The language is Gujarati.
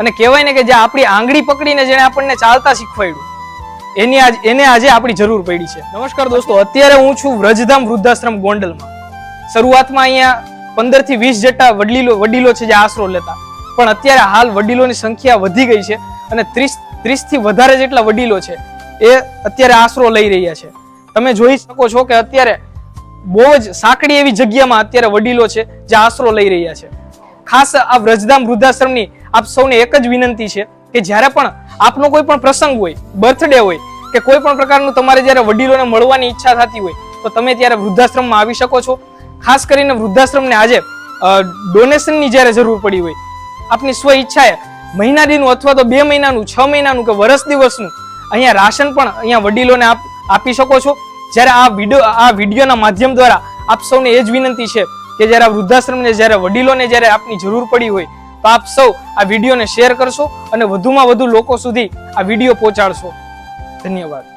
અને કહેવાય ને કે જે આપણી આંગળી પકડીને જેને આપણને ચાલતા શીખવાડ્યું એને આજે આપણી જરૂર પડી છે. નમસ્કાર દોસ્તો, અત્યારે હું છું વ્રજધામ વૃદ્ધાશ્રમ ગોંડલમાં. શરૂઆતમાં અહીંયા 15 થી 20 જેટલા વડીલો છે જે આશરો લેતા, પણ અત્યારે હાલ વડીલોની સંખ્યા વધી ગઈ છે અને 30 થી વધારે જેટલા વડીલો છે એ અત્યારે આશરો લઈ રહ્યા છે. તમે જોઈ શકો છો કે અત્યારે બહુ જ સાંકડી એવી જગ્યામાં અત્યારે વડીલો છે જે આશરો લઈ રહ્યા છે. ખાસ આ વ્રજધામ વૃદ્ધાશ્રમની આપ સૌને એક જ વિનંતી છે કે જ્યારે પણ આપનો કોઈ પણ પ્રસંગ હોય, બર્થડે હોય કે કોઈ પણ પ્રકારનું તમારે જ્યારે વડીલોને મળવાની ઈચ્છા થતી હોય તો તમે ત્યારે વૃદ્ધાશ્રમમાં આવી શકો છો. ખાસ કરીને વૃદ્ધાશ્રમને આજે ડોનેશનની જ્યારે જરૂર પડી હોય, આપની સ્વ ઈચ્છાએ મહિના દીનું અથવા તો 2 મહિનાનું, 6 મહિનાનું કે વર્ષ દિવસનું અહીંયા રાશન પણ અહીંયા વડીલોને આપી શકો છો. જ્યારે આ વિડીયોના માધ્યમ દ્વારા આપ સૌને એ જ વિનંતી છે કે જ્યારે આ વૃદ્ધાશ્રમને, જ્યારે વડીલોને જ્યારે આપની જરૂર પડી હોય તો આપ સૌ આ વિડીયોને શેર કરશો અને વધુમાં વધુ લોકો સુધી આ વિડીયો પહોંચાડશો. ધન્યવાદ.